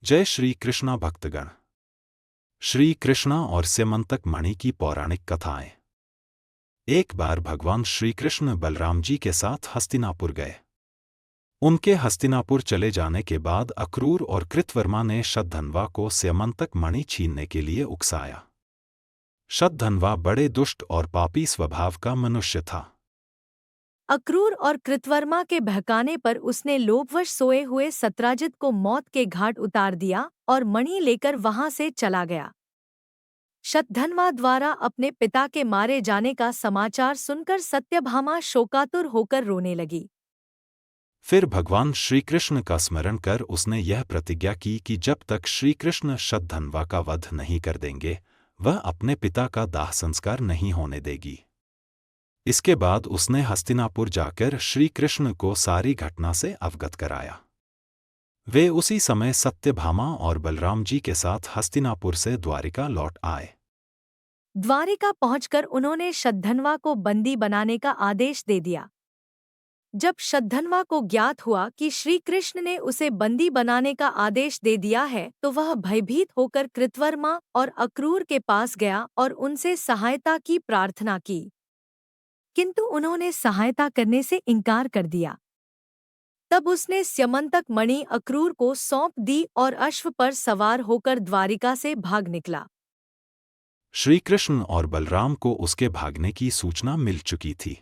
जय श्री कृष्णा भक्तगण। श्री कृष्णा और स्यमंतक मणि की पौराणिक कथाएं। एक बार भगवान श्री कृष्ण बलराम जी के साथ हस्तिनापुर गए। उनके हस्तिनापुर चले जाने के बाद अक्रूर और कृतवर्मा ने शतधन्वा को स्यमंतक मणि छीनने के लिए उकसाया। शतधन्वा बड़े दुष्ट और पापी स्वभाव का मनुष्य था। अक्रूर और कृतवर्मा के बहकाने पर उसने लोभवश सोए हुए सत्राजित को मौत के घाट उतार दिया और मणि लेकर वहां से चला गया। शतधन्वा द्वारा अपने पिता के मारे जाने का समाचार सुनकर सत्यभामा शोकातुर होकर रोने लगी। फिर भगवान श्री कृष्ण का स्मरण कर उसने यह प्रतिज्ञा की कि जब तक श्री कृष्ण शतधन्वा का वध नहीं कर देंगे, वह अपने पिता का दाह संस्कार नहीं होने देगी। इसके बाद उसने हस्तिनापुर जाकर श्री कृष्ण को सारी घटना से अवगत कराया। वे उसी समय सत्यभामा और बलराम जी के साथ हस्तिनापुर से द्वारिका लौट आए। द्वारिका पहुंचकर उन्होंने शतधन्वा को बंदी बनाने का आदेश दे दिया। जब शतधन्वा को ज्ञात हुआ कि श्री कृष्ण ने उसे बंदी बनाने का आदेश दे दिया है, तो वह भयभीत होकर कृतवर्मा और अक्रूर के पास गया और उनसे सहायता की प्रार्थना की, किंतु उन्होंने सहायता करने से इनकार कर दिया। तब उसने स्यमंतक मणि अक्रूर को सौंप दी और अश्व पर सवार होकर द्वारिका से भाग निकला। श्री कृष्ण और बलराम को उसके भागने की सूचना मिल चुकी थी,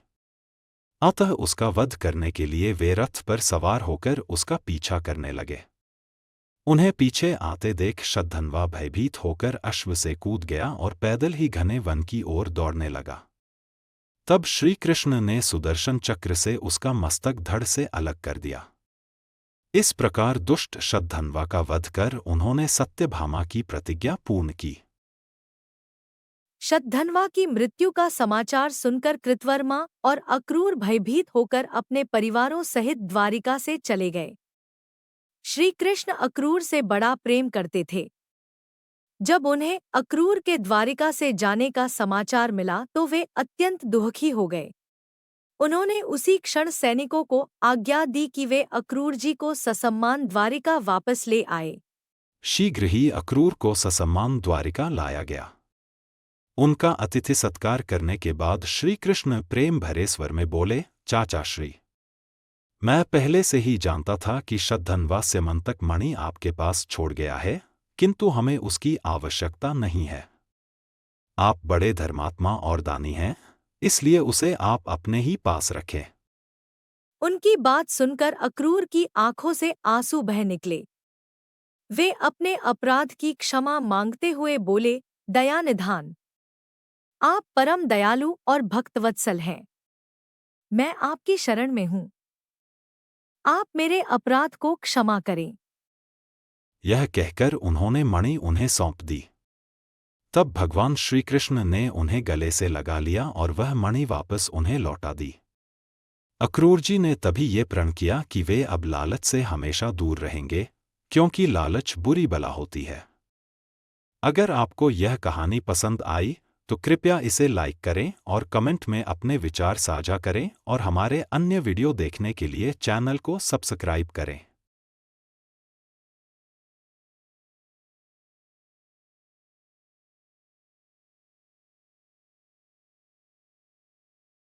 अतः उसका वध करने के लिए वे रथ पर सवार होकर उसका पीछा करने लगे। उन्हें पीछे आते देख शतधन्वा भयभीत होकर अश्व से कूद गया और पैदल ही घने वन की ओर दौड़ने लगा। तब श्री कृष्ण ने सुदर्शन चक्र से उसका मस्तक धड़ से अलग कर दिया। इस प्रकार दुष्ट शतधन्वा का वध कर उन्होंने सत्यभामा की प्रतिज्ञा पूर्ण की। शतधन्वा की मृत्यु का समाचार सुनकर कृतवर्मा और अक्रूर भयभीत होकर अपने परिवारों सहित द्वारिका से चले गए। श्री कृष्ण अक्रूर से बड़ा प्रेम करते थे। जब उन्हें अक्रूर के द्वारिका से जाने का समाचार मिला तो वे अत्यंत दुखी हो गए। उन्होंने उसी क्षण सैनिकों को आज्ञा दी कि वे अक्रूर जी को ससम्मान द्वारिका वापस ले आए। शीघ्र ही अक्रूर को ससम्मान द्वारिका लाया गया। उनका अतिथि सत्कार करने के बाद श्री कृष्ण प्रेम भरे स्वर में बोले, चाचा श्री, मैं पहले से ही जानता था कि शतधन्वा स्यमंतक मणि आपके पास छोड़ गया है, किंतु हमें उसकी आवश्यकता नहीं है। आप बड़े धर्मात्मा और दानी हैं, इसलिए उसे आप अपने ही पास रखें। उनकी बात सुनकर अक्रूर की आंखों से आंसू बह निकले। वे अपने अपराध की क्षमा मांगते हुए बोले, दया निधान, आप परम दयालु और भक्तवत्सल हैं। मैं आपकी शरण में हूँ। आप मेरे अपराध को क्षमा करें। यह कहकर उन्होंने मणि उन्हें सौंप दी। तब भगवान श्री कृष्ण ने उन्हें गले से लगा लिया और वह मणि वापस उन्हें लौटा दी। अक्रूर जी ने तभी ये प्रण किया कि वे अब लालच से हमेशा दूर रहेंगे, क्योंकि लालच बुरी बला होती है। अगर आपको यह कहानी पसंद आई तो कृपया इसे लाइक करें और कमेंट में अपने विचार साझा करें और हमारे अन्य वीडियो देखने के लिए चैनल को सब्सक्राइब करें।